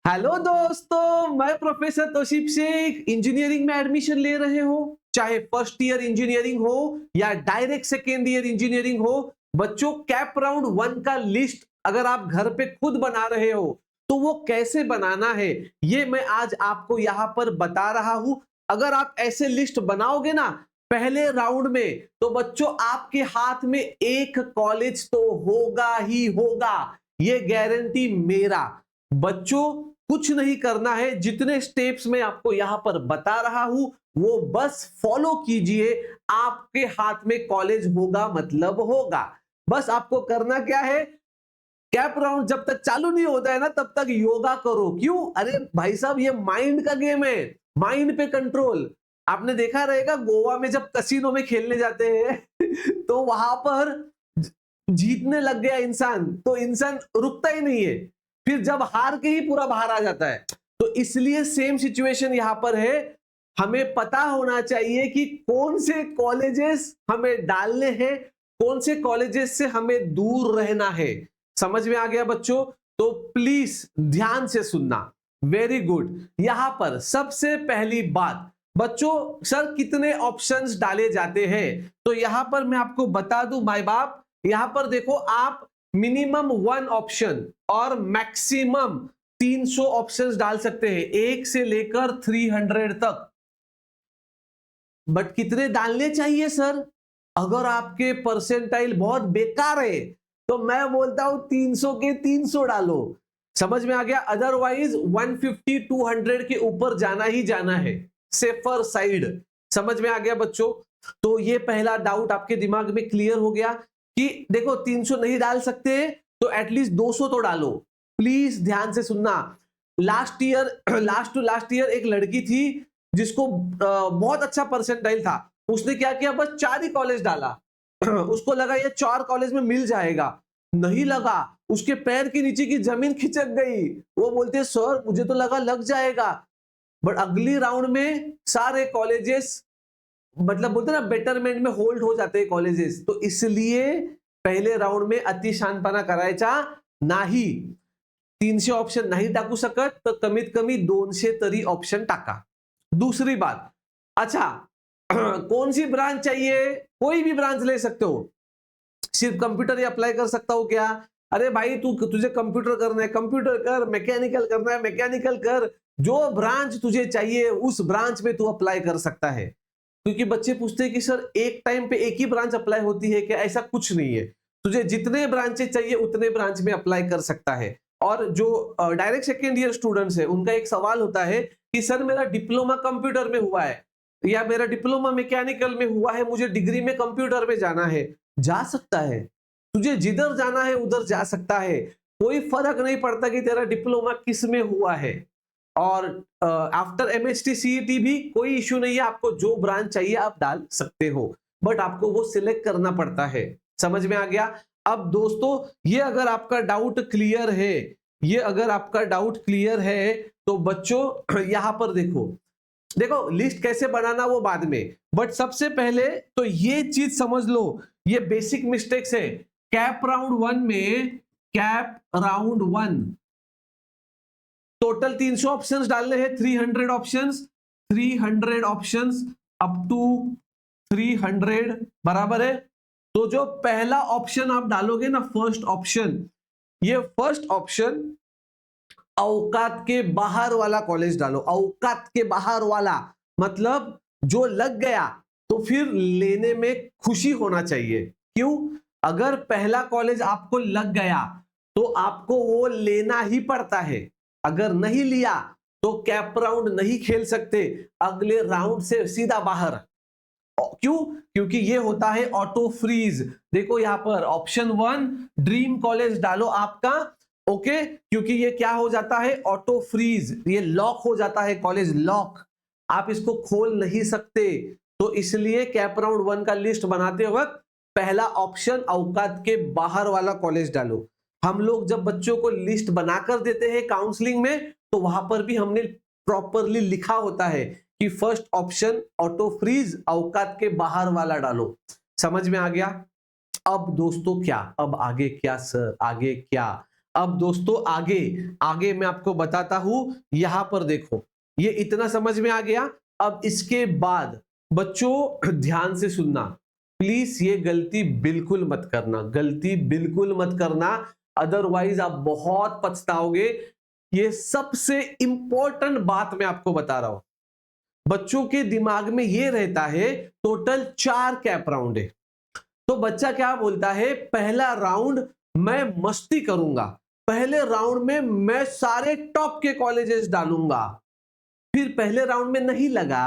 Hello दोस्तों, मैं professor Tausif Sheikh. Engineering में एडमिशन ले रहे हो, चाहे फर्स्ट ईयर इंजीनियरिंग हो या डायरेक्ट सेकेंड ईयर इंजीनियरिंग हो। बच्चों, कैप राउंड 1 का लिस्ट अगर आप घर पे खुद बना रहे हो तो वो कैसे बनाना है ये मैं आज आपको यहाँ पर बता रहा हूं। अगर आप ऐसे लिस्ट बनाओगे ना पहले राउंड में, तो बच्चों आपके हाथ में एक कॉलेज तो होगा ही होगा, ये गारंटी मेरा। बच्चों, कुछ नहीं करना है, जितने स्टेप्स मैं आपको यहां पर बता रहा हूं वो बस फॉलो कीजिए। आपके हाथ में कॉलेज होगा मतलब होगा। बस आपको करना क्या है, कैप राउंड जब तक चालू नहीं होता है ना तब तक योगा करो। क्यों? अरे भाई साहब, ये माइंड का गेम है, माइंड पे कंट्रोल। आपने देखा रहेगा गोवा में जब कसिनो में खेलने जाते हैं तो वहां पर जीतने लग गया इंसान तो इंसान रुकता ही नहीं है, फिर जब हार के ही पूरा बाहर आ जाता है। तो इसलिए सेम सिचुएशन यहां पर है। हमें पता होना चाहिए कि कौन से कॉलेजेस हमें डालने हैं, कौन से कॉलेजेस से हमें दूर रहना है। समझ में आ गया बच्चों? तो प्लीज ध्यान से सुनना। Very good. यहां पर सबसे पहली बात, बच्चों सर कितने ऑप्शंस डाले जाते हैं, तो यहां पर मैं आपको बता दूं माय बाप, यहां पर देखो आप मिनिमम 1 ऑप्शन और मैक्सिमम 300 ऑप्शंस डाल सकते हैं, 1 से लेकर 300 तक। बट कितने डालने चाहिए सर? अगर आपके परसेंटाइल बहुत बेकार है तो मैं बोलता हूं 300 के 300 डालो। समझ में आ गया? अदरवाइज 150 200 के ऊपर जाना ही जाना है, सेफर साइड। समझ में आ गया बच्चों? तो ये पहला डाउट आपके दिमाग में क्लियर हो गया कि देखो 300 नहीं डाल सकते तो एटलीस्ट 200 तो डालो। प्लीज ध्यान से सुनना। लास्ट टू लास्ट ईयर एक लड़की थी जिसको बहुत अच्छा परसेंटाइल था। उसने क्या किया, बस 4 ही कॉलेज डाला उसको लगा ये 4 कॉलेज में मिल जाएगा। नहीं लगा, उसके पैर के नीचे की जमीन खिसक गई। वो बोलते सर मुझे तो लगा लग जाएगा, बट अगली राउंड में सारे कॉलेजेस मतलब बोलते ना बेटरमेंट में होल्ड हो जाते हैं कॉलेजेस। तो इसलिए पहले राउंड में अति शहाणपणा करायचा नाही। 300 ऑप्शन नाही टाकू शकत तर कमीत कमी 200 तरी ऑप्शन टाका। दूसरी बात, अच्छा कौन सी ब्रांच चाहिए? कोई भी ब्रांच ले सकते हो। सिर्फ कंप्यूटर ही अप्लाई कर सकता हूं क्या? अरे भाई तुझे कंप्यूटर करना है कंप्यूटर कर, मैकेनिकल करना है मैकेनिकल कर। जो ब्रांच तुझे चाहिए उस ब्रांच में तू अप्लाई कर सकता है। क्योंकि बच्चे पूछते हैं कि सर एक टाइम पे एक ही ब्रांच अप्लाई होती है क्या? ऐसा कुछ नहीं है, तुझे जितने ब्रांचेस चाहिए उतने ब्रांच में अप्लाई कर सकता है। और जो डायरेक्ट सेकेंड ईयर स्टूडेंट्स है उनका एक सवाल होता है कि सर मेरा डिप्लोमा कंप्यूटर में हुआ है या मेरा डिप्लोमा मैकेनिकल में हुआ है, मुझे डिग्री में कंप्यूटर में जाना है। जा सकता है, तुझे जिधर जाना है उधर जा सकता है। कोई फर्क नहीं पड़ता कि तेरा डिप्लोमा किस में हुआ है। और आफ्टर एमएचटी सीईटी भी कोई इश्यू नहीं है, आपको जो ब्रांच चाहिए आप डाल सकते हो, बट आपको वो सिलेक्ट करना पड़ता है। समझ में आ गया? अब दोस्तों ये अगर आपका डाउट क्लियर है, ये अगर आपका डाउट क्लियर है तो बच्चों यहां पर देखो देखो लिस्ट कैसे बनाना वो बाद में, बट सबसे पहले तो ये चीज समझ लो, ये बेसिक मिस्टेक्स है। कैप राउंड 1 में, कैप राउंड 1 टोटल 300 ऑप्शंस डालने हैं, 300 ऑप्शंस, 300 ऑप्शंस अप टू 300 बराबर है। तो जो पहला ऑप्शन आप डालोगे ना, फर्स्ट ऑप्शन, ये फर्स्ट ऑप्शन औकात के बाहर वाला कॉलेज डालो। औकात के बाहर वाला मतलब जो लग गया तो फिर लेने में खुशी होना चाहिए। क्यों? अगर पहला कॉलेज आपको लग गया तो आपको वो लेना ही पड़ता है। अगर नहीं लिया तो कैप राउंड नहीं खेल सकते, अगले राउंड से सीधा बाहर। क्यों? क्योंकि ये होता है ऑटो फ्रीज। देखो यहां पर ऑप्शन 1 ड्रीम कॉलेज डालो आपका, ओके, क्योंकि ये क्या हो जाता है, ऑटो फ्रीज, ये लॉक हो जाता है, कॉलेज लॉक, आप इसको खोल नहीं सकते। तो इसलिए कैप राउंड 1 का लिस्ट बनाते वक्त पहला ऑप्शन औकात के बाहर वाला कॉलेज डालो। हम लोग जब बच्चों को लिस्ट बनाकर देते हैं काउंसलिंग में तो वहां पर भी हमने प्रॉपरली लिखा होता है कि फर्स्ट ऑप्शन ऑटो फ्रीज औकात के बाहर वाला डालो। समझ में आ गया? अब दोस्तों क्या, अब आगे क्या सर, आगे क्या? अब दोस्तों आगे आगे मैं आपको बताता हूं, यहां पर देखो, ये इतना समझ में आ गया। अब इसके बाद बच्चों ध्यान से सुनना प्लीज, ये गलती बिल्कुल मत करना, गलती बिल्कुल मत करना, अदरवाइज आप बहुत पछताओगे। ये सबसे इंपॉर्टेंट बात मैं आपको बता रहा हूं। बच्चों के दिमाग में ये रहता है टोटल 4 कैप राउंड है, तो बच्चा क्या बोलता है, पहला राउंड मैं मस्ती करूंगा, पहले राउंड में मैं सारे टॉप के कॉलेजेस डालूंगा, फिर पहले राउंड में नहीं लगा,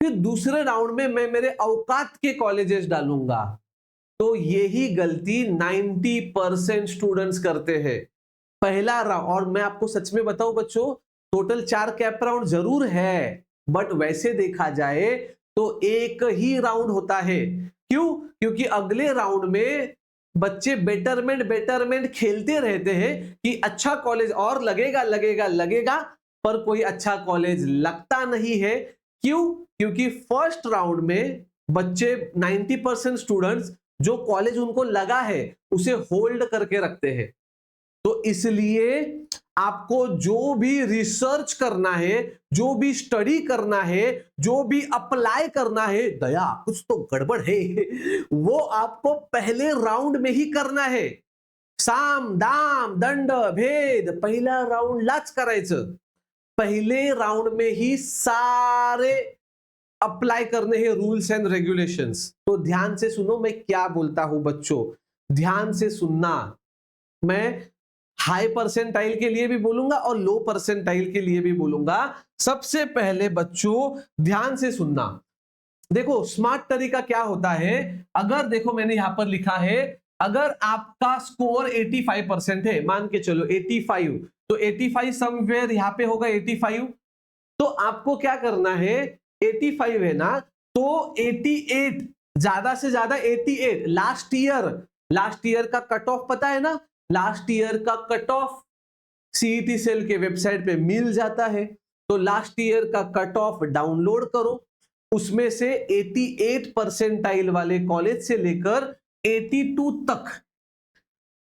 फिर दूसरे राउंड में मैं मेरे औकात के कॉलेजेस डालूंगा। तो यही गलती 90% स्टूडेंट्स करते हैं। पहला राउंड, और मैं आपको सच में बताऊं बच्चों, टोटल 4 कैप राउंड जरूर है, बट वैसे देखा जाए तो एक ही राउंड होता है। क्यों? क्योंकि अगले राउंड में बच्चे बेटरमेंट खेलते रहते हैं कि अच्छा कॉलेज और लगेगा लगेगा लगेगा, पर कोई अच्छा कॉलेज लगता नहीं है। क्यों? क्योंकि फर्स्ट राउंड में बच्चे 90% स्टूडेंट्स जो कॉलेज उनको लगा है उसे होल्ड करके रखते हैं। तो इसलिए आपको जो भी रिसर्च करना है, जो भी स्टडी करना है, जो भी अप्लाई करना है, दया कुछ तो गड़बड़ है, वो आपको पहले राउंड में ही करना है। साम दाम दंड भेद पहिला राउंड लाच करायचं, पहले राउंड में ही सारे अप्लाई करने हैं रूल्स एंड रेगुलेशंस। तो ध्यान से सुनो मैं क्या बोलता हूं बच्चों, ध्यान से सुनना। मैं हाई परसेंटाइल के लिए भी बोलूंगा और लो परसेंटाइल के लिए भी बोलूंगा। सबसे पहले बच्चों ध्यान से सुनना। देखो स्मार्ट तरीका क्या होता है, अगर देखो मैंने यहां पर लिखा है, अगर आपका स्कोर 85% है, मान के चलो 85, तो 85 समवेयर यहां पे होगा 85, तो आपको क्या करना है, 85 है ना, तो 88, ज्यादा से ज्यादा 88। लास्ट ईयर का कट ऑफ पता है ना, लास्ट ईयर का कट ऑफ सीईटी सेल के वेबसाइट पे मिल जाता है। तो लास्ट ईयर का कट ऑफ डाउनलोड करो, उसमें से 88 परसेंटाइल वाले कॉलेज से लेकर 82 तक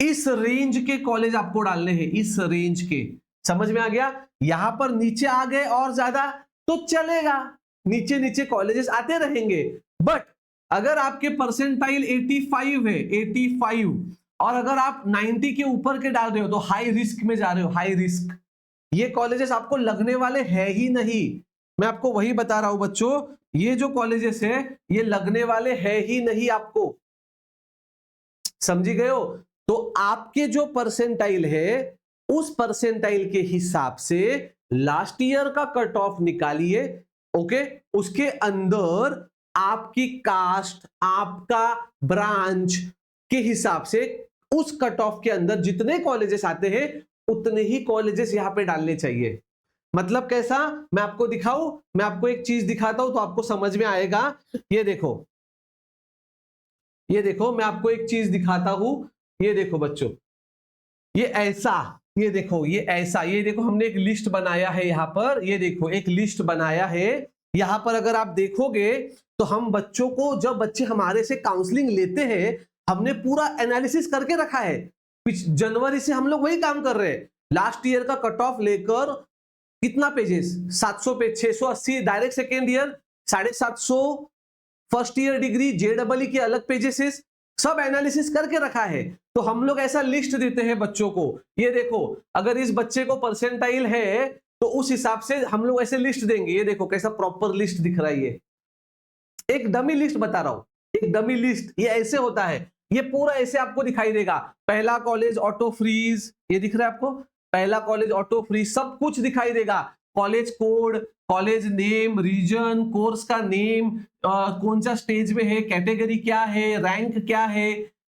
इस रेंज के कॉलेज आपको डालने हैं, इस रेंज के। समझ में आ गया? यहां पर नीचे आ गए और ज्यादा तो चलेगा, नीचे नीचे कॉलेजेस आते रहेंगे। बट अगर आपके परसेंटाइल 85 है, 85, और अगर आप 90 के ऊपर के डाल रहे हो तो हाई रिस्क में जा रहे हो, हाई रिस्क। ये कॉलेजेस आपको लगने वाले है ही नहीं, मैं आपको वही बता रहा हूं बच्चों, ये जो कॉलेजेस है ये लगने वाले है ही नहीं आपको। समझी गए हो? तो आपके जो परसेंटाइल है उस परसेंटाइल के हिसाब से लास्ट ईयर का कट ऑफ निकालिए। ओके, उसके अंदर आपकी कास्ट, आपका ब्रांच के हिसाब से उस कट ऑफ के अंदर जितने कॉलेजेस आते हैं उतने ही कॉलेजेस यहां पे डालने चाहिए। मतलब कैसा, मैं आपको दिखाऊं, मैं आपको एक चीज दिखाता हूं तो आपको समझ में आएगा। ये देखो, ये देखो, मैं आपको एक चीज दिखाता हूं, ये देखो बच्चों, ये ऐसा, ये देखो, ये ऐसा, ये देखो हमने एक लिस्ट बनाया है यहां पर, ये देखो एक लिस्ट बनाया है यहां पर। अगर आप देखोगे तो हम बच्चों को, जब बच्चे हमारे से काउंसलिंग लेते हैं, हमने पूरा एनालिसिस करके रखा है। जनवरी से हम लोग वही काम कर रहे हैं, लास्ट ईयर का कट ऑफ लेकर कितना pages, 700 page, 680 direct second year, 750 first year degree, जेडबलई के अलग पेजेस, सब एनालिसिस करके रखा है। तो हम लोग ऐसा लिस्ट देते हैं बच्चों को, ये देखो अगर इस बच्चे को परसेंटाइल है तो उस हिसाब से हम लोग ऐसे लिस्ट देंगे। ये देखो कैसा प्रॉपर लिस्ट दिख रहा है, ये एक डमी लिस्ट बता रहा हूं, एक डमी लिस्ट, ये ऐसे होता है, ये पूरा ऐसे आपको दिखाई देगा। पहला कॉलेज ऑटो फ्रीज, ये दिख रहा है आपको, पहला कॉलेज ऑटो फ्रीज, सब कुछ दिखाई देगा, college code, college name, region, course का नेम, कौन सा स्टेज में है, कैटेगरी क्या है, रैंक क्या है,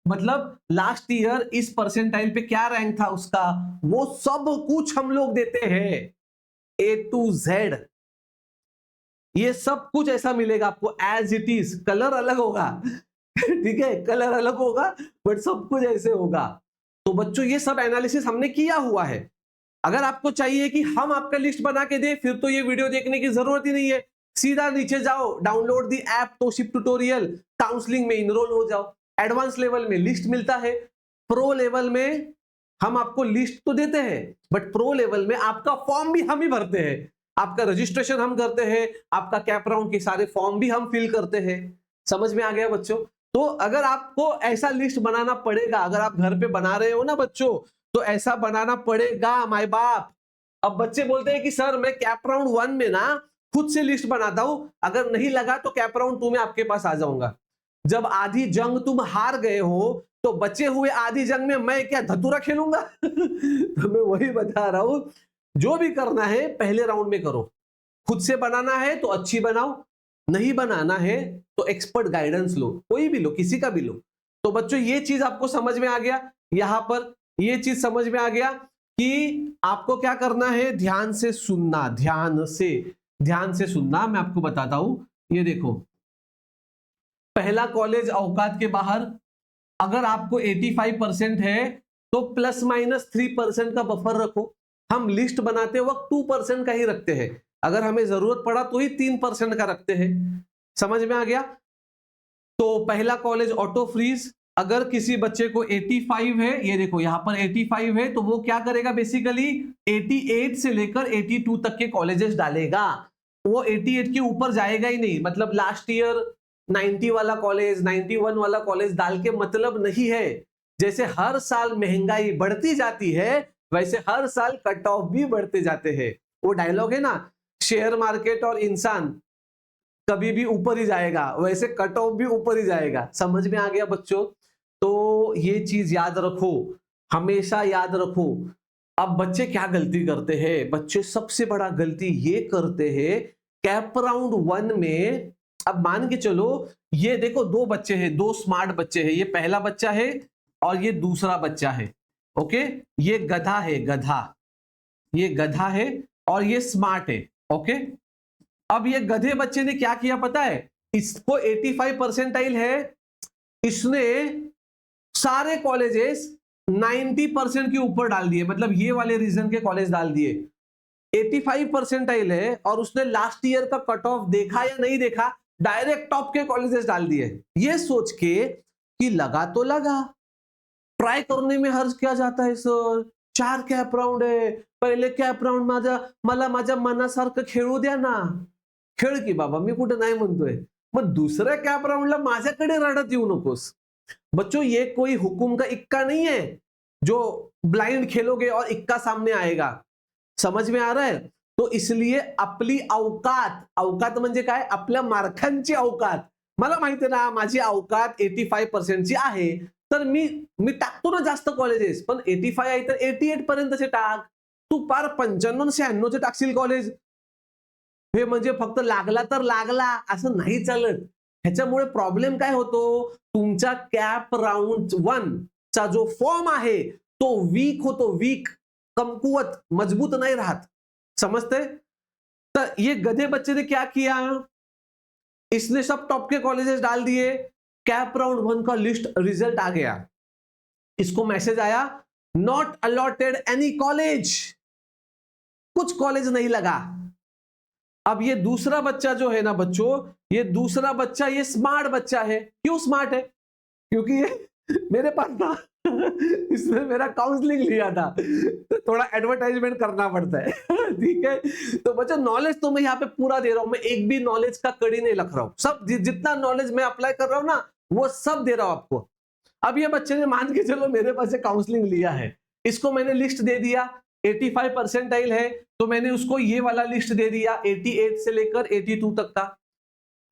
मतलब लास्ट ईयर इस परसेंटाइल पे क्या रैंक था उसका, वो सब कुछ हम लोग देते हैं A to Z। ये सब कुछ ऐसा मिलेगा आपको एज इट इज, कलर अलग होगा ठीक है, कलर अलग होगा बट सब कुछ ऐसे होगा। तो बच्चों ये सब एनालिसिस हमने किया हुआ है। अगर आपको चाहिए कि हम आपका लिस्ट बना के दे, फिर तो ये वीडियो देखने की जरूरत ही नहीं है, सीधा नीचे जाओ, डाउनलोड दी ऐप तोशिप ट्यूटोरियल, काउंसलिंग में इनरोल हो जाओ। एडवांस लेवल में लिस्ट मिलता है, प्रो लेवल में हम आपको लिस्ट तो देते हैं, बट प्रो लेवल में आपका फॉर्म भी हम ही भरते हैं, आपका रजिस्ट्रेशन हम करते हैं, आपका कैप राउंड के सारे फॉर्म भी हम फिल करते हैं। समझ में आ गया बच्चों? तो अगर आपको ऐसा लिस्ट बनाना पड़ेगा, अगर आप घर पे बना रहे हो ना बच्चों, तो ऐसा बनाना पड़ेगा माय बाप। अब बच्चे बोलते हैं कि सर मैं कैप राउंड 1 में ना खुद से लिस्ट बनाता हूं, अगर नहीं लगा तो कैप राउंड 2 में आपके पास आ जाऊंगा। जब आधी जंग तुम हार गए हो तो बचे हुए आधी जंग में मैं क्या धतूरा खेलूंगा? तो मैं वही बता रहा हूं, जो भी करना है पहले राउंड में करो। खुद से बनाना है तो अच्छी बनाओ, नहीं बनाना है तो एक्सपर्ट गाइडेंस लो, कोई भी लो, किसी का भी लो। तो बच्चों ये चीज आपको समझ में आ गया, यहां पर ये चीज समझ में आ गया कि आपको क्या करना है, ध्यान से सुनना, ध्यान से सुनना। मैं आपको बताता हूं, ये देखो, पहला कॉलेज औकात के बाहर, अगर आपको 85% है तो प्लस माइनस 3% का बफर रखो। हम लिस्ट बनाते वक्त 2% का ही रखते हैं, अगर हमें जरूरत पड़ा तो ही 3% का रखते हैं। समझ में आ गया? तो पहला कॉलेज ऑटो फ्रीज, अगर किसी बच्चे को 85 है, ये देखो यहां पर 85 है, तो वो क्या करेगा, बेसिकली 88 से लेकर 82 तक के कॉलेजेस डालेगा। वो 88 के ऊपर जाएगा ही नहीं, मतलब लास्ट ईयर 90 वाला कॉलेज, 91 वाला कॉलेज डाल के मतलब नहीं है। जैसे हर साल महंगाई बढ़ती जाती है, वैसे हर साल कट ऑफ भी बढ़ते जाते हैं। वो डायलॉग है ना, शेयर मार्केट और इंसान कभी भी ऊपर ही जाएगा, वैसे कट ऑफ भी ऊपर ही जाएगा। समझ में आ गया बच्चों? तो ये चीज याद रखो, हमेशा याद रखो। अब बच्चे क्या गलती करते हैं, बच्चे सबसे बड़ा गलती ये करते हैं कैप राउंड 1 में। अब मान के चलो, ये देखो दो बच्चे हैं, दो स्मार्ट बच्चे हैं, ये पहला बच्चा है और ये दूसरा बच्चा है। ओके, ये गधा है, गधा, ये गधा है और ये स्मार्ट है। ओके, अब ये गधे बच्चे ने क्या किया पता है, इसको 85 परसेंटाइल है, इसने सारे कॉलेजेस 90% के ऊपर डाल दिए, मतलब ये वाले रीजन के कॉलेज डाल दिए। 85 परसेंटाइल है और उसने लास्ट ईयर का कट ऑफ देखा या नहीं देखा, डायरेक्ट टॉप के कॉलेजेस डाल दिए, ये सोच के कि लगा तो लगा, ट्राय करने में हर्ज क्या जाता है सर, 4 कॅप राउंड आहे, पहिले कॅप राउंड मला माझ्या मनासारखं खेळू द्या ना। खेळ की बाबा, मी कुठे नाही म्हणतोय, मग दुसऱ्या कॅप राउंडला माझ्याकडे रडत येऊ नकोस। बच्चों ये कोई हुकुम का इक्का नहीं है जो ब्लाइंड खेलोगे और इक्का सामने आएगा। समझ में आ रहा है? तो इसलिए आपली औकात, औकात म्हणजे काय, आपल्या मार्कांची औकात, मला माहिती ना माझी औकात 85% ची आहे, तर मी टाकतो ना जास्त कॉलेजेस, पण 85 आहे तर 88 पर्यंतचे टाक। तू पार 95-96 चे टाकशील कॉलेज, हे म्हणजे फक्त लागला तर लागला असं नाही चालत। ह्याच्यामुळे प्रॉब्लेम काय होतो, तुमचा कॅप राउंड 1 चा जो फॉर्म आहे तो वीक होतो, वीक, कमकुवत, मजबूत नहीं राहत। समझते? तो ये गधे बच्चे ने क्या किया, इसने सब टॉप के कॉलेजेस डाल दिए, कैप राउंड 1 का लिस्ट रिजल्ट आ गया, इसको मैसेज आया नॉट अलॉटेड एनी कॉलेज, कुछ कॉलेज नहीं लगा। अब ये दूसरा बच्चा जो है ना बच्चों, ये दूसरा बच्चा, ये स्मार्ट बच्चा है। क्यों स्मार्ट है? क्योंकि ये मेरे पास था, इसने मेरा काउंसलिंग लिया था, तो थोड़ा एडवर्टाइजमेंट करना पड़ता है। ठीक है, तो बच्चों नॉलेज तो मैं यहाँ पे पूरा दे रहा हूं, मैं एक भी नॉलेज का कड़ी नहीं रख रहा हूं, सब जितना नॉलेज मैं अप्लाई कर रहा हूं ना वो सब दे रहा हूं आपको। अब ये बच्चे ने मान के चलो मेरे पास से काउंसलिंग लिया है, इसको मैंने लिस्ट दे दिया, 85 परसेंटाइल है तो मैंने उसको ये वाला लिस्ट दे दिया 88 से लेकर 82 तक का,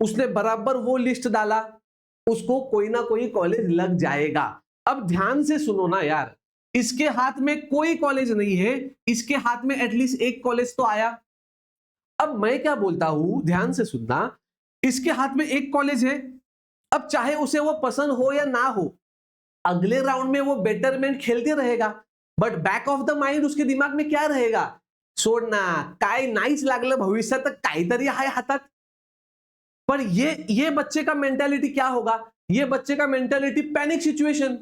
उसने बराबर वो लिस्ट डाला, उसको कोई ना कोई कॉलेज लग जाएगा। अब ध्यान से सुनो ना यार, इसके हाथ में कोई कॉलेज नहीं है, इसके हाथ में एटलीस्ट एक कॉलेज तो आया। अब मैं क्या बोलता हूं, ध्यान से सुनना, इसके हाथ में एक कॉलेज है, अब चाहे उसे वो पसंद हो या ना हो, अगले राउंड में वो बेटरमेंट खेलते रहेगा, but back of the mind उसके दिमाग में क्या रहेगा, सोड ना, काय नाहीच लागलं भविष्यात तर काहीतरी आहे हातात। पर ये बच्चे का मेंटालिटी क्या होगा, ये बच्चे का mentality panic situation,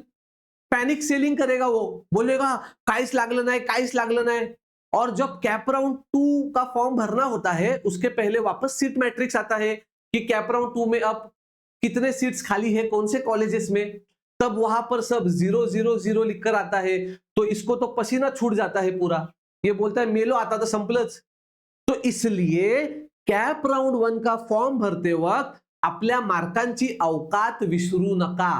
panic selling करेगा, वो बोलेगा काहीच लागलं नाही, काहीच लागलं नाही। और जब कैप राउंड 2 का फॉर्म भरना होता है उसके पहले वापस सीट मैट्रिक्स आता है कि कैप राउंड 2 में अब कितने सीट्स खाली है कौन से कॉलेजेस में, तब वहां पर सब 0 0 0 लिखकर आता है, तो इसको तो पसीना छूट जाता है पूरा, ये बोलता है मेलो आता तर संपलंच. तो इसलिए कॅप राउंड 1 का फॉर्म भरते वक्त आपल्या मार्कांची अवकात विसरू नका.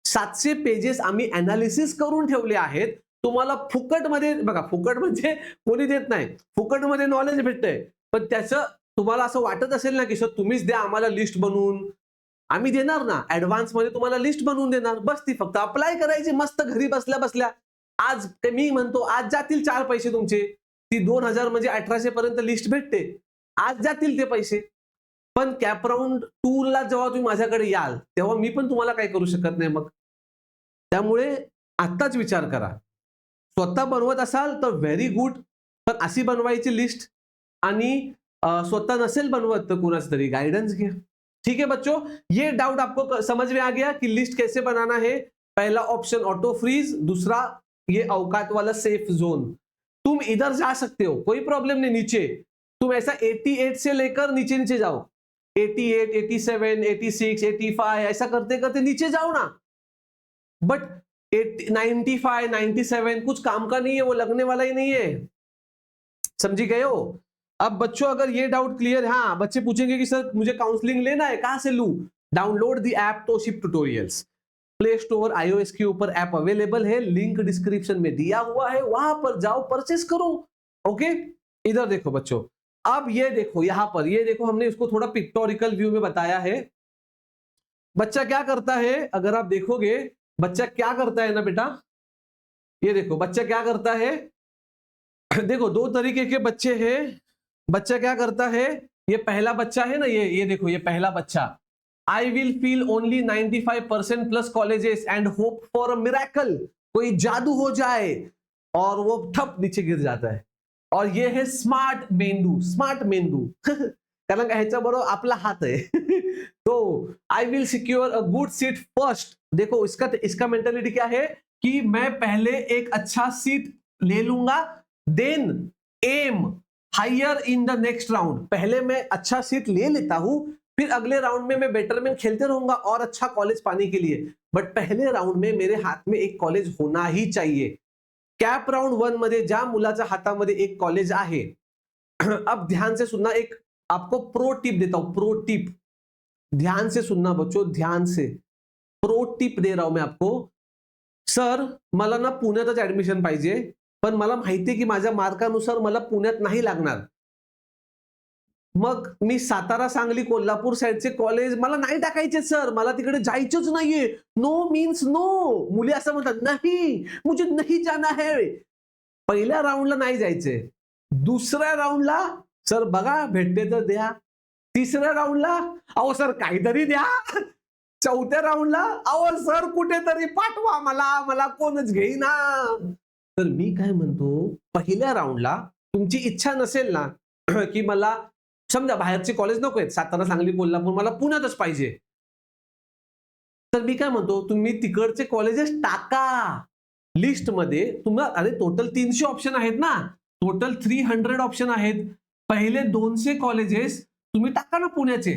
700 पेजेस आम्ही अनालिसिस करून ठेवले आहेत. तुम्हाला फुकटमध्ये, बघा फुकट म्हणजे कोणी देत नाही, फुकटमध्ये नॉलेज भेटतंय, पण त्याचं तुम्हाला असं वाटत असेल ना की सर तुम्हीच द्या आम्हाला लिस्ट बनवून, आम्ही देणार ना, ऍडव्हान्स मध्ये तुम्हाला लिस्ट बनवून देणार, बस ती फक्त अप्लाय करायची मस्त घरी बसल्या बसल्या. आज मी म्हणतो आज जातील 4 पैसे तुमचे, ती 2000 म्हणजे 1800 पर्यंत लिस्ट भेटते, आज जातील ते पैसे. पण कॅप राउंड 2 ला जेव्हा तुम्ही माझ्याकडे याल तेव्हा मी पण तुम्हाला काही करू शकत नाही मग. त्यामुळे आत्ताच विचार करा. स्वतः बनवत असाल तर व्हेरी गुड, पण अशी बनवायची लिस्ट, आणि स्वतः नसेल बनवत तर कुणाच तरी गाइडेंस घ्या. ठीक है बच्चों, ये डाउट आपको समझ में आ गया कि लिस्ट कैसे बनाना है. पहला ऑप्शन ऑटो फ्रीज, दूसरा ये औकात वाला सेफ जोन. तुम इधर जा सकते हो, कोई प्रॉब्लम नहीं. नीचे तुम ऐसा 88 से लेकर नीचे नीचे जाओ, 88, 87, 86, 85 ऐसा करते करते नीचे जाओ ना. बट 95, 97 कुछ काम का नहीं है, वो लगने वाला ही नहीं है. समझी गए हो. अब बच्चों अगर ये डाउट क्लियर, हाँ बच्चे पूछेंगे कि सर मुझे काउंसलिंग लेना है, कहां से लूं. डाउनलोड द ऐप तोशिप ट्यूटोरियल्स. प्ले स्टोर iOS के ऊपर ऐप अवेलेबल है, लिंक डिस्क्रिप्शन में दिया हुआ है, वहां पर जाओ परचेस करो. ओके, इधर देखो बच्चों, अब ये देखो यहां पर, ये देखो हमने इसको थोड़ा पिक्टोरिकल व्यू में बताया है. बच्चा क्या करता है, अगर आप देखोगे बच्चा क्या करता है ना बेटा, ये देखो बच्चा क्या करता है. देखो 2 तरीके के बच्चे हैं. बच्चा क्या करता है, ये पहला बच्चा है ना, ये देखो ये पहला बच्चा. I will feel only 95% plus colleges and hope for a miracle. कोई जादू हो जाए, और वो ठप नीचे गिर जाता है. और ये है स्मार्ट मेंदू. स्मार्ट मेंदू कारण का ह्याच्याबरोबर आपला हात आहे. तो I will secure a good seat first. देखो इसका मेंटेलिटी क्या है कि मैं पहले एक अच्छा सीट ले लूंगा, then aim higher in the next round. पहले मैं अच्छा सीट ले लेता हूं, फिर अगले राउंड में मैं बेटरमेंट खेलते रहूंगा और अच्छा कॉलेज पाने के लिए, बट पहले राउंड में मेरे हाथ में एक कॉलेज होना ही चाहिए. कॅप राउंड 1 मध्ये ज्या मुलाच्या हातामध्ये एक कॉलेज आहे. अब ध्यान से सुनना, एक आपको प्रो टिप देता हूं, प्रो टिप. ध्यान से सुनना बच्चों, ध्यान से. प्रो टिप दे रहा हूं मैं आपको. सर मला ना पुण्यातच ऍडमिशन पाहिजे, पण मला माहिती आहे की माझ्या मार्कानुसार मला पुण्यात नाही लागणार. मग मी सातारा, सांगली, कोल्हापूर साइडचे कॉलेज मला नाही टाकायचे सर, मला तिकडे जायचंच नाहीये. No means no. मुली असं म्हणतात, नाही मुझे नहीं जाना है. पहिल्या राऊंडला नाही जायचंय, दुसऱ्या राऊंडला सर बघा भेटते तर द्या, तिसऱ्या राऊंडला अहो सर काहीतरी द्या, चौथ्या राऊंडला अहो सर कुठेतरी पाठवा मला कोणच घेईना. तर मी काय म्हणतो, पहिल्या राऊंडला तुमची इच्छा नसेल ना की मला समजा बाहेरचे कॉलेज नको आहेत, सातारा, सांगली, कोल्हापूर, मला पुण्यातच पाहिजे, तर मी काय म्हणतो तुम्ही तिकडचे कॉलेजेस टाका लिस्टमध्ये. तुम्हाला अरे टोटल 300 ऑप्शन आहेत ना, टोटल 300 ऑप्शन आहेत. पहिले 200 कॉलेजेस तुम्ही टाका ना पुण्याचे,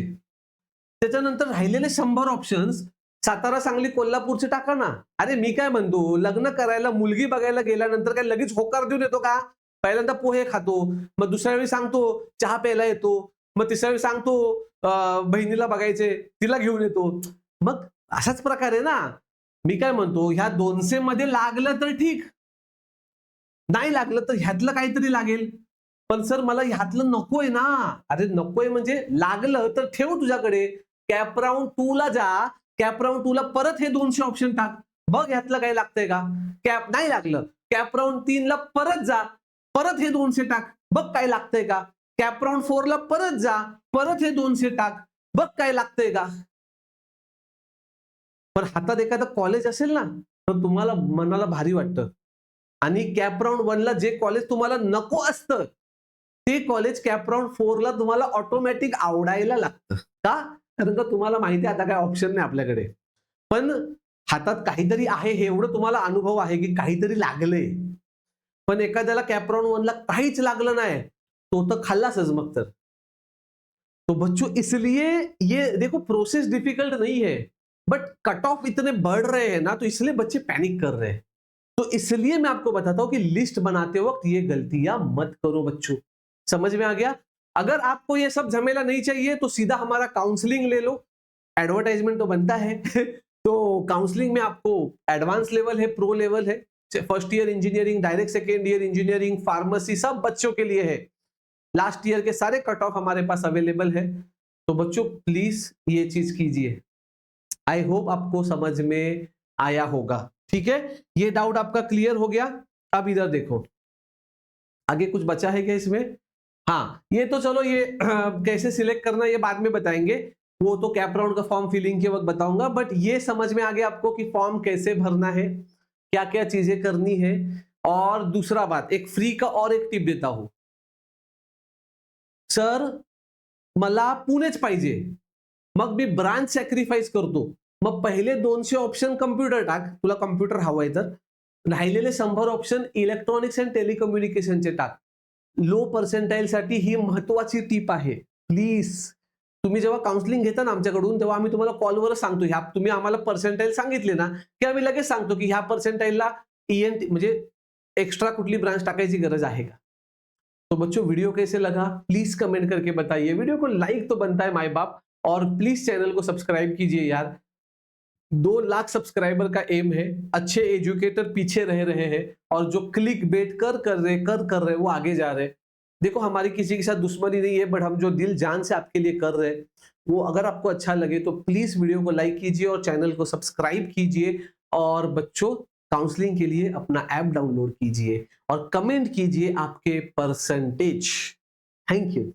त्याच्यानंतर राहिलेले 100 ऑप्शन्स सातारा, सांगली, कोल्हापूरचे टाका ना. अरे मी काय म्हणतो, लग्न करायला मुलगी बघायला गेल्यानंतर काय लगेच होकार देऊन येतो का. पहिल्यांदा पोहे खातो, मग दुसऱ्या वेळी सांगतो चहा प्यायला येतो, मग तिसऱ्या वेळी सांगतो बहिणीला बघायचे तिला घेऊन येतो. मग असाच प्रकार आहे ना. मी काय म्हणतो, ह्या 200 मध्ये लागलं तर ठीक, नाही लागलं तर ह्यातलं काहीतरी लागेल. पण सर मला ह्यातलं नकोय ना. अरे नकोय म्हणजे लागलं तर ठेव तुझ्याकडे. कॅप राउंड 2 ला जा, कॅप राउंड 2 ला परत हे 200 ऑप्शन टाक, बघ ह्यातलं काही लागतंय का. कॅप नाही लागलं, कॅप राउंड 3 ला परत जा, परत हे 200 टाक, बघ काय लागतंय का. कॅप राउंड 4 ला परत जा, परत हे 200 टाक, बघ काय लागतंय का. पण हातात एखादं कॉलेज असेल ना तर तुम्हाला मनाला भारी वाटतं. आणि कॅप राउंड 1 ला जे कॉलेज तुम्हाला नको असतं ते कॉलेज कॅप राउंड 4 ला तुम्हाला ऑटोमॅटिक आवडायला लागतं. का, कारण का तुम्हाला माहिती आहे आता काय ऑप्शन नाही आपल्याकडे, पण हातात काहीतरी आहे हे एवढं तुम्हाला अनुभव आहे की काहीतरी लागलंय. पण एखाद्याला कॅप राउंड 1 ला काहीच लागलं नाही, तो तर खाल्लासच मग तर. तो बच्चों इसलिए ये देखो प्रोसेस डिफिकल्ट नहीं है, बट कट ऑफ इतने बढ़ रहे हैं ना, तो इसलिए बच्चे पैनिक कर रहे हैं। तो इसलिए मैं आपको बताता हूं कि लिस्ट बनाते वक्त ये गलतियां मत करो बच्चों। समझ में आ गया? अगर आपको ये सब झमेला नहीं चाहिए तो सीधा हमारा काउंसलिंग ले लो। एडवर्टाइजमेंट तो बनता है तो काउंसलिंग में आपको एडवांस लेवल है, प्रो लेवल है, first year engineering, direct second year engineering, pharmacy, सब बच्चों के लिए है। लास्ट ईयर के सारे कट ऑफ हमारे पास अवेलेबल है। तो बच्चों प्लीज ये चीज कीजिए। आई होप आपको समझ में आया होगा। ठीक है, ये डाउट आपका क्लियर हो गया। अब इधर देखो, आगे कुछ बचा है क्या इसमें? हाँ, ये तो चलो, ये कैसे सिलेक्ट करना ये बाद में बताएंगे, वो तो कैप राउंड का फॉर्म फिलिंग के वक्त बताऊंगा। बट ये समझ में आ गया आपको कि फॉर्म कैसे भरना है, क्या क्या चीजें करनी है। और दूसरा बात, एक फ्री का और एक टिप देता हूं। सर मला पुणेच पाहिजे, मग मी ब्रांच सॅक्रिफाईस करतो, मग पहिले 200 ऑप्शन कम्प्युटर टाक, तुला कम्प्युटर हवाय तर, राहिलेले 100 ऑप्शन इलेक्ट्रॉनिक्स अँड टेलिकम्युनिकेशनचे टाक। लो पर्सेंटाईल साठी ही महत्वाची टीप आहे। प्लीज, तुम्ही जेव्हा काउन्सिलिंग घेता ना आमच्याकडून, तेव्हा आम्ही तुम्हाला कॉलवरच सांगतो, ह्या तुम्ही आम्हाला पर्सेंटाईल सांगितले ना की आम्ही लगेच सांगतो की ह्या पर्सेंटाईलला ईएनटी म्हणजे एक्स्ट्रा कुठली ब्रांच टाकायची गरज आहे का। तो बच्चों वीडियो कैसे लगा प्लीज कमेंट करके बताइए। वीडियो को लाइक तो बनता है माय बाप, और प्लीज चैनल को सब्सक्राइब कीजिए यार। 2 लाख सब्सक्राइबर का एम है, अच्छे एजुकेटर पीछे रह रहे हैं, और जो क्लिक बेट कर रहे वो आगे जा रहे हैं। देखो, हमारी किसी के साथ दुश्मनी नहीं है, बट हम जो दिल जान से आपके लिए कर रहे हैं, वो अगर आपको अच्छा लगे तो प्लीज वीडियो को लाइक कीजिए और चैनल को सब्सक्राइब कीजिए। और बच्चों, काउंसलिंग के लिए अपना ऐप डाउनलोड कीजिए और कमेंट कीजिए आपके परसेंटेज। Thank you.